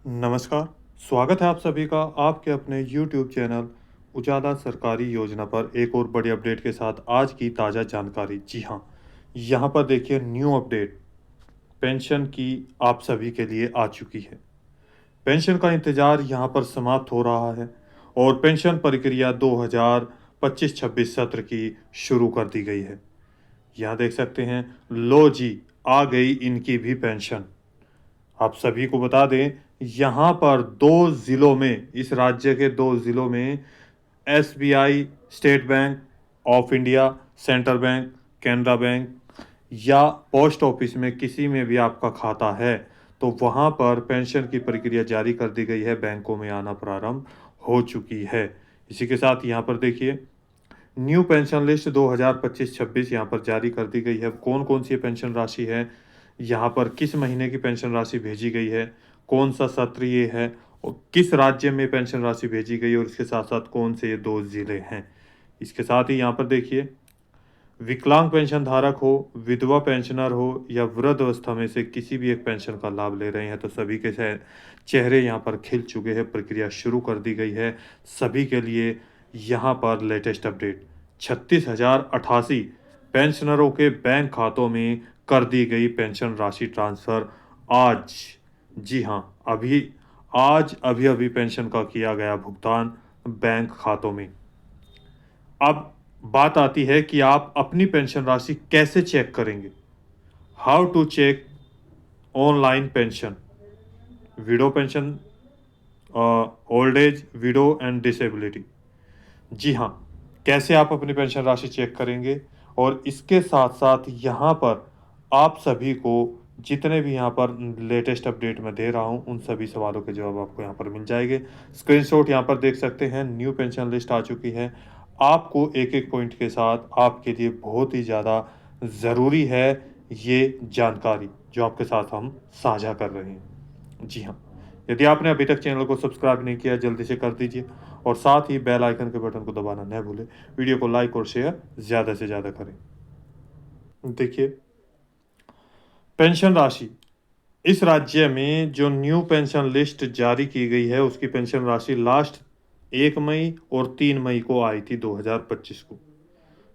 नमस्कार, स्वागत है आप सभी का आपके अपने YouTube चैनल उजाला सरकारी योजना पर एक और बड़ी अपडेट के साथ आज की ताज़ा जानकारी। जी हाँ, यहाँ पर देखिए न्यू अपडेट पेंशन की आप सभी के लिए आ चुकी है। पेंशन का इंतज़ार यहाँ पर समाप्त हो रहा है और पेंशन प्रक्रिया 2025-26 सत्र की शुरू कर दी गई है। यहाँ देख सकते हैं, लो जी, आ गई इनकी भी पेंशन। आप सभी को बता दें, यहाँ पर 2 ज़िलों में, इस राज्य के 2 ज़िलों में SBI, state bank of India, central bank, Canara bank या पोस्ट ऑफिस में किसी में भी आपका खाता है, तो वहाँ पर पेंशन की प्रक्रिया जारी कर दी गई है, बैंकों में आना प्रारंभ हो चुकी है। इसी के साथ यहाँ पर देखिए, न्यू पेंशन लिस्ट 2025-26 यहाँ पर जारी कर दी गई है। कौन-कौन सी पेंशन राशि है, यहाँ पर किस महीने की पेंशन राशि भेजी गई है, कौन-सा सत्र ये है और किस राज्य में पेंशन राशि भेजी गई है और इसके साथ-साथ कौन से ये 2 ज़िले हैं। इसके साथ ही यहाँ पर देखिए, विकलांग पेंशन धारक हो, विधवा पेंशनर हो या वृद्ध अवस्था में से किसी भी एक पेंशन का लाभ ले रहे हैं, तो सभी के चेहरे यहाँ पर खिल चुके हैं, प्रक्रिया शुरू कर दी गई है। सभी के लिए यहाँ पर लेटेस्ट अपडेट 36,088 पेंशनरों के बैंक खातों में कर दी गई पेंशन राशि ट्रांसफ़र आज। जी हाँ, अभी-अभी पेंशन का किया गया भुगतान बैंक खातों में। अब बात आती है कि आप अपनी पेंशन राशि कैसे चेक करेंगे? How to check online pension, widow pension, old age, widow and disability. जी हाँ, कैसे आप अपनी पेंशन राशि चेक करेंगे और इसके साथ-साथ यहाँ पर आप सभी को जितने भी यहाँ पर लेटेस्ट अपडेट मैं दे रहा हूँ, उन सभी सवालों के जवाब आपको यहाँ पर मिल जाएँगे। स्क्रीनशॉट यहाँ पर देख सकते हैं, न्यू पेंशन लिस्ट आ चुकी है। आपको एक-एक पॉइंट के साथ आपके लिए बहुत ही ज़्यादा ज़रूरी है ये जानकारी, जो आपके साथ हम साझा कर रहे हैं। जी हाँ, यदि आपने अभी तक चैनल को सब्सक्राइब नहीं किया, जल्दी से कर दीजिए और साथ ही बेल आइकन के बटन को दबाना न भूलें। वीडियो को लाइक और शेयर ज़्यादा से ज़्यादा करें। देखिए, पेंशन राशि इस राज्य में जो न्यू पेंशन लिस्ट जारी की गई है, उसकी पेंशन राशि लास्ट 1 मई और 3 मई को आई थी, 2025 को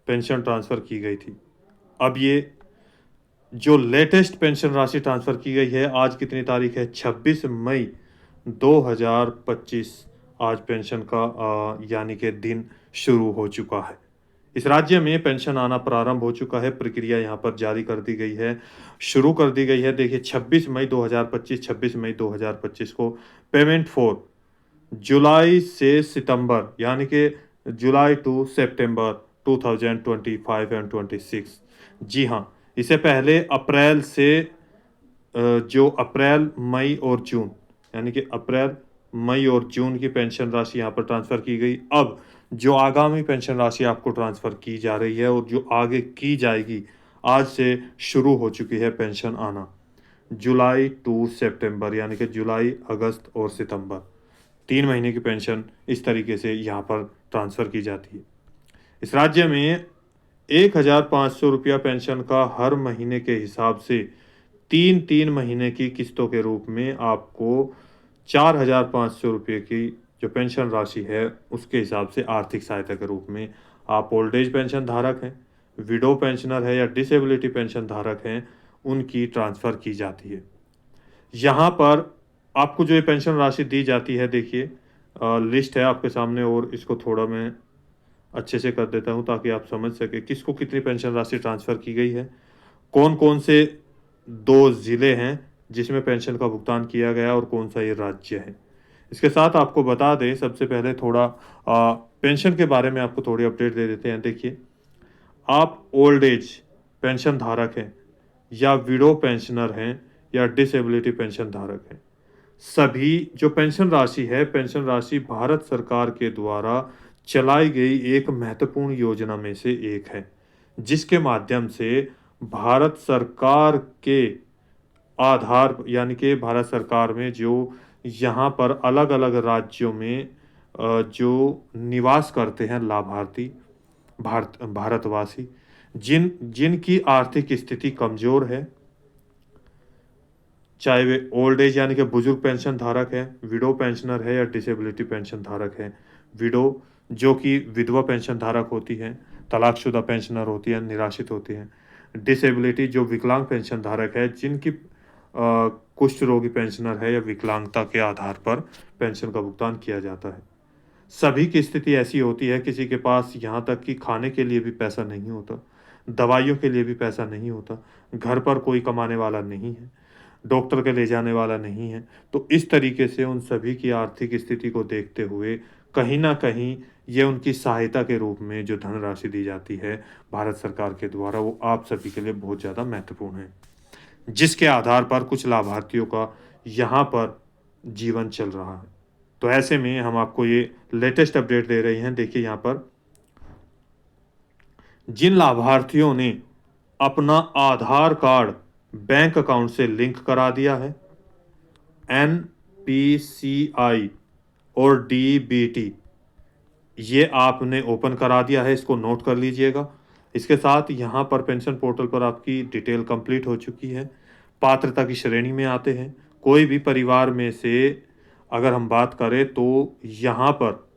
पेंशन ट्रांसफ़र की गई थी। अब ये जो लेटेस्ट पेंशन राशि ट्रांसफ़र की गई है, आज कितनी तारीख है? 26 मई 2025 आज पेंशन का यानी कि दिन शुरू हो चुका है। इस राज्य में पेंशन आना प्रारंभ हो चुका है, प्रक्रिया यहाँ पर जारी कर दी गई है, शुरू कर दी गई है। देखिए 26 मई 2025 को पेमेंट फॉर जुलाई से सितंबर यानी कि जुलाई टू सितंबर 2025 एंड 26। जी हाँ, इससे पहले अप्रैल से जो अप्रैल, मई और जून यानी कि अप्रैल, मई और जून की पेंशन राशि यहाँ पर ट्रांसफ़र की गई। अब जो आगामी पेंशन राशि आपको ट्रांसफ़र की जा रही है और जो आगे की जाएगी, आज से शुरू हो चुकी है पेंशन आना। जुलाई टू सितंबर यानी कि जुलाई, अगस्त और सितंबर 3 महीने की पेंशन इस तरीके से यहाँ पर ट्रांसफ़र की जाती है। इस राज्य में ₹1,500 पेंशन का हर महीने के हिसाब से 3-3 महीने की किस्तों के रूप में आपको ₹4,500 की जो पेंशन राशि है, उसके हिसाब से आर्थिक सहायता के रूप में आप ओल्ड एज पेंशन धारक हैं, विडो पेंशनर है या डिसेबिलिटी पेंशन धारक हैं, उनकी ट्रांसफ़र की जाती है। यहाँ पर आपको जो ये पेंशन राशि दी जाती है, देखिए लिस्ट है आपके सामने और इसको थोड़ा मैं अच्छे से कर देता हूँ ताकि आप समझ सकें किसको कितनी पेंशन राशि ट्रांसफ़र की गई है। कौन-कौन से 2 ज़िले हैं जिसमें पेंशन का भुगतान किया गया और कौन-सा ये राज्य है। इसके साथ आपको बता दें, सबसे पहले थोड़ा पेंशन के बारे में आपको थोड़ी अपडेट दे देते हैं। देखिए, आप ओल्ड एज पेंशन धारक हैं या विडो पेंशनर हैं या डिसेबिलिटी पेंशन धारक हैं। सभी जो पेंशन राशि भारत सरकार के द्वारा चलाई गई एक महत्वपूर्ण योजना में से एक है, जिसके माध्यम से भारत सरकार के आधार यानी कि भारत सरकार में जो यहाँ पर अलग-अलग राज्यों में जो निवास करते हैं लाभार्थी भारतवासी जिनकी आर्थिक स्थिति कमज़ोर है, चाहे वे ओल्ड एज यानी कि बुजुर्ग पेंशन धारक है, विडो पेंशनर है या डिसेबिलिटी पेंशन धारक है। विडो जो कि विधवा पेंशन धारक होती है, तलाकशुदा पेंशनर होती है, निराश्रित होती है। डिसेबिलिटी जो विकलांग पेंशन धारक है, जिनकी कुष्ठ रोगी पेंशनर है या विकलांगता के आधार पर पेंशन का भुगतान किया जाता है। सभी की स्थिति ऐसी होती है, किसी के पास यहाँ तक कि खाने के लिए भी पैसा नहीं होता, दवाइयों के लिए भी पैसा नहीं होता, घर पर कोई कमाने वाला नहीं है, डॉक्टर के ले जाने वाला नहीं है। तो इस तरीके से उन सभी की आर्थिक स्थिति को देखते हुए कहीं न कहीं ये उनकी सहायता के रूप में जो धनराशि दी जाती है भारत सरकार के द्वारा, वो आप सभी के लिए बहुत ज़्यादा महत्वपूर्ण है। जिसके आधार पर कुछ लाभार्थियों का यहाँ पर जीवन चल रहा है। तो ऐसे में हम आपको ये लेटेस्ट अपडेट दे रहे हैं। देखिए यहाँ पर जिन लाभार्थियों ने अपना आधार कार्ड बैंक अकाउंट से लिंक करा दिया है, एनपीसीआई और डीबीटी, ये आपने ओपन करा दिया है, इसको नोट कर लीजिएगा। इसके साथ यहाँ पर पेंशन पोर्टल पर आपकी डिटेल कंप्लीट हो चुकी है। पात्रता की श्रेणी में आते हैं। कोई भी परिवार में से अगर हम बात करें तो यहाँ पर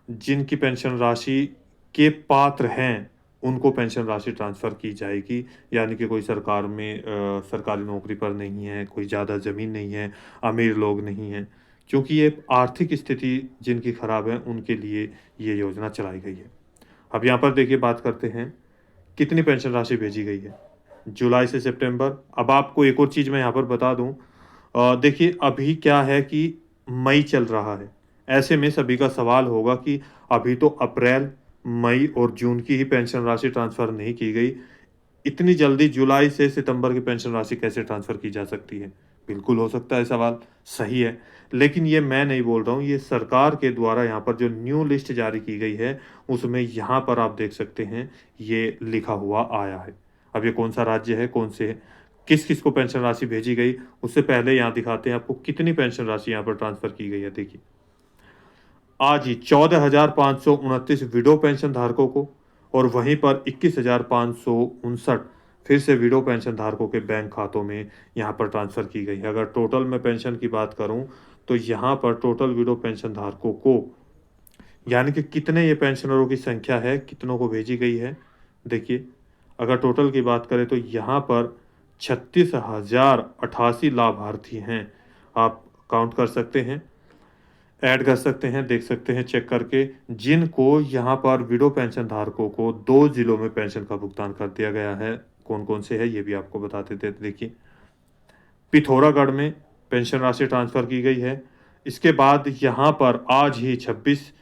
जिनकी पेंशन राशि के पात्र हैं, उनको पेंशन राशि ट्रांसफ़र की जाएगी। यानी कि कोई सरकारी नौकरी पर नहीं है, कोई ज़्यादा ज़मीन नहीं है, अमीर लोग नहीं हैं। क्योंकि ये आर्थिक स्थिति जिनकी ख़राब है, उनके लिए ये योजना चलाई गई है। अब यहाँ पर देखिए बात करते हैं, कितनी पेंशन राशि भेजी गई है जुलाई से सितंबर। अब आपको एक और चीज़ मैं यहाँ पर बता दूँ, देखिए अभी क्या है कि मई चल रहा है। ऐसे में सभी का सवाल होगा कि अभी तो अप्रैल, मई और जून की ही पेंशन राशि ट्रांसफ़र नहीं की गई। इतनी जल्दी जुलाई से सितंबर की पेंशन राशि कैसे ट्रांसफ़र की जा सकती है? बिल्कुल हो सकता है सवाल, सही है। लेकिन ये मैं नहीं बोल रहा हूँ, ये सरकार के द्वारा यहाँ पर जो न्यू लिस्ट जारी की गई है, उसमें यहाँ पर आप देख सकते हैं, ये लिखा हुआ आया है। अब ये कौन-सा राज्य है, कौन से किस-किस को पेंशन राशि भेजी गई, उससे पहले यहाँ दिखाते हैं आपको कितनी पेंशन राशि यहाँ पर ट्रांसफ़र की गई है। देखिए, आज ही 14,529 विडो पेंशन धारकों को और वहीं पर 21,559 फिर से विडो पेंशन धारकों के बैंक खातों में यहाँ पर ट्रांसफ़र की गई है। अगर टोटल मैं पेंशन की बात करूँ, तो यहाँ पर टोटल विडो पेंशन धारकों को, यानी कि कितने ये पेंशनरों की संख्या है, कितनों को भेजी गई है। देखिए, अगर टोटल की बात करें तो यहाँ पर 36,088 लाभार्थी हैं। आप काउंट कर सकते हैं, ऐड कर सकते हैं, देख सकते हैं चेक करके, जिनको यहाँ पर विडो पेंशन धारकों को 2 ज़िलों में पेंशन का भुगतान कर दिया गया है। कौन-कौन से है, ये भी आपको बता देते हैं। देखिए, पिथौरागढ़ में पेंशन राशि ट्रांसफ़र की गई है। इसके बाद यहाँ पर आज ही 26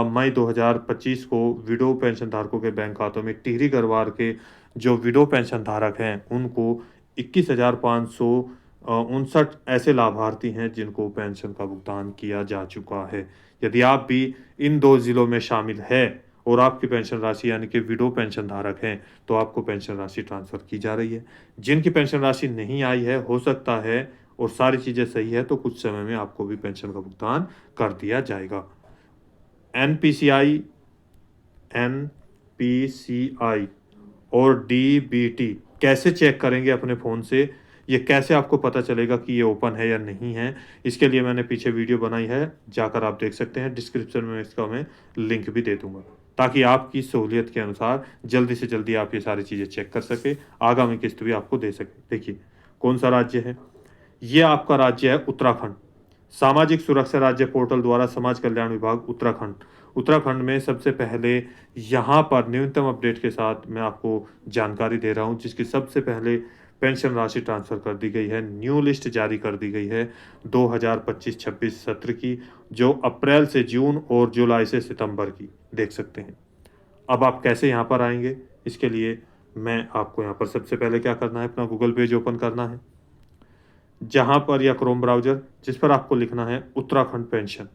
मई 2025 को विडो पेंशन धारकों के बैंक खातों में टिहरी गढ़वाल के जो विडो पेंशन धारक हैं, उनको 21,559 ऐसे लाभार्थी हैं जिनको पेंशन का भुगतान किया जा चुका है। यदि आप भी इन 2 ज़िलों में शामिल हैं और आपकी पेंशन राशि यानी कि विडो पेंशन धारक हैं, तो आपको पेंशन राशि ट्रांसफ़र की जा रही है। जिनकी पेंशन राशि नहीं आई है, हो सकता है और सारी चीज़ें सही है, तो कुछ समय में आपको भी पेंशन का भुगतान कर दिया जाएगा। एनपीसीआई, एनपीसीआई और डीबीटी कैसे चेक करेंगे अपने फ़ोन से? ये कैसे आपको पता चलेगा कि ये ओपन है या नहीं है? इसके लिए मैंने पीछे वीडियो बनाई है, जाकर आप देख सकते हैं। डिस्क्रिप्शन में इसका मैं लिंक भी दे दूँगा, ताकि आपकी सहूलियत के अनुसार जल्दी से जल्दी आप ये सारी चीज़ें चेक कर सकें, आगामी किस्त भी आपको दे सकें। देखिए, कौन-सा राज्य है? ये आपका राज्य है उत्तराखंड। सामाजिक सुरक्षा राज्य पोर्टल द्वारा समाज कल्याण विभाग उत्तराखंड। उत्तराखंड में सबसे पहले यहाँ पर न्यूनतम अपडेट के साथ मैं आपको जानकारी दे रहा हूँ, जिसकी सबसे पहले पेंशन राशि ट्रांसफ़र कर दी गई है। न्यू लिस्ट जारी कर दी गई है 2025-26 सत्र की, जो अप्रैल से जून और जुलाई से सितंबर की, देख सकते हैं। अब आप कैसे यहाँ पर आएँगे? इसके लिए मैं आपको यहाँ पर सबसे पहले क्या करना है, अपना गूगल पेज ओपन करना है, जहाँ पर, या क्रोम ब्राउज़र, जिस पर आपको लिखना है उत्तराखंड पेंशन।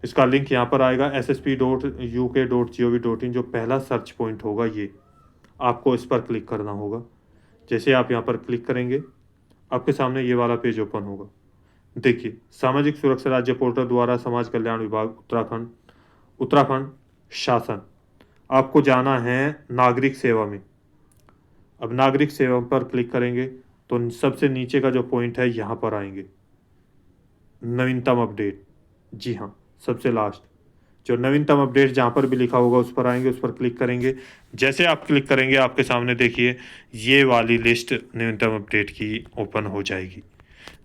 इसका लिंक यहाँ पर आएगा ssp.uk.gov.in, जो पहला सर्च पॉइंट होगा, ये आपको इस पर क्लिक करना होगा। जैसे आप यहाँ पर क्लिक करेंगे, आपके सामने ये वाला पेज ओपन होगा। देखिए, सामाजिक सुरक्षा राज्य पोर्टल द्वारा समाज कल्याण विभाग उत्तराखंड, उत्तराखंड शासन। आपको जाना है नागरिक सेवा में। अब नागरिक सेवा पर क्लिक करेंगे तो सबसे नीचे का जो पॉइंट है यहाँ पर आएंगे, नवीनतम अपडेट। जी हाँ, सबसे लास्ट जो नवीनतम अपडेट जहाँ पर भी लिखा होगा उस पर आएंगे, उस पर क्लिक करेंगे। जैसे आप क्लिक करेंगे आपके सामने देखिए ये वाली लिस्ट नवीनतम अपडेट की ओपन हो जाएगी।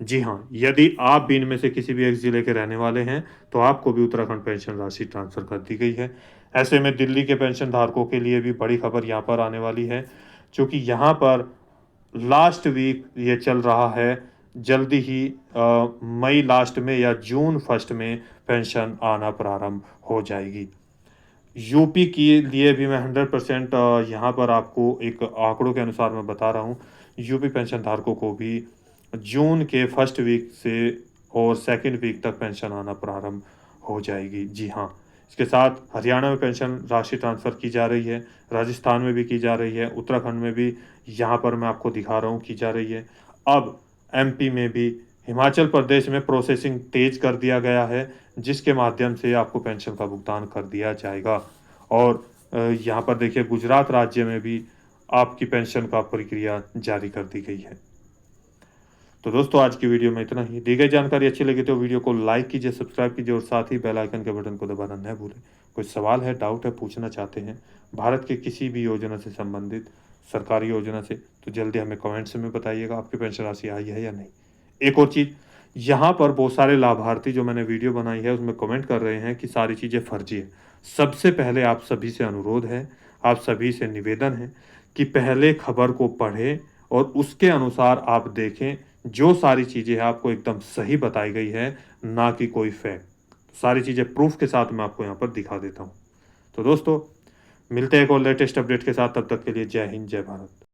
जी हाँ, यदि आप भी इनमें से किसी भी एक ज़िले के रहने वाले हैं तो आपको भी उत्तराखंड पेंशन राशि ट्रांसफ़र कर दी गई है। ऐसे में दिल्ली के पेंशन धारकों के लिए भी बड़ी खबर यहाँ पर आने वाली है, क्योंकि यहाँ पर लास्ट वीक ये चल रहा है, जल्दी ही मई लास्ट में या जून फर्स्ट में पेंशन आना प्रारंभ हो जाएगी। यूपी के लिए भी मैं 100% यहाँ पर आपको एक आंकड़ों के अनुसार मैं बता रहा हूँ, यूपी पेंशन धारकों को भी जून के फर्स्ट वीक से और सेकंड वीक तक पेंशन आना प्रारंभ हो जाएगी। जी हाँ, इसके साथ हरियाणा में पेंशन राशि ट्रांसफ़र की जा रही है, राजस्थान में भी की जा रही है, उत्तराखंड में भी यहाँ पर मैं आपको दिखा रहा हूँ की जा रही है। अब एमपी में भी, हिमाचल प्रदेश में प्रोसेसिंग तेज़ कर दिया गया है, जिसके माध्यम से आपको पेंशन का भुगतान कर दिया जाएगा। और यहाँ पर देखिए गुजरात राज्य में भी आपकी पेंशन का प्रक्रिया जारी कर दी गई है। तो दोस्तों आज की वीडियो में इतना ही। दी गई जानकारी अच्छी लगी तो वीडियो को लाइक कीजिए, सब्सक्राइब कीजिए और साथ ही बेल आइकन के बटन को दबाना न भूलें। कोई सवाल है, डाउट है, पूछना चाहते हैं भारत के किसी भी योजना से संबंधित, सरकारी योजना से, तो जल्दी हमें कमेंट्स में बताइएगा आपकी पेंशन राशि आई है या नहीं। एक और चीज़, यहाँ पर बहुत सारे लाभार्थी जो मैंने वीडियो बनाई है उसमें कमेंट कर रहे हैं कि सारी चीज़ें फर्जी है। सबसे पहले आप सभी से अनुरोध है, आप सभी से निवेदन है कि पहले खबर को पढ़ें और उसके अनुसार आप देखें। जो सारी चीज़ें हैं आपको एकदम सही बताई गई है, ना कि कोई फैक्ट। सारी चीज़ें प्रूफ के साथ मैं आपको यहाँ पर दिखा देता हूँ। तो दोस्तों मिलते हैं एक और लेटेस्ट अपडेट के साथ, तब तक के लिए जय हिंद, जय भारत।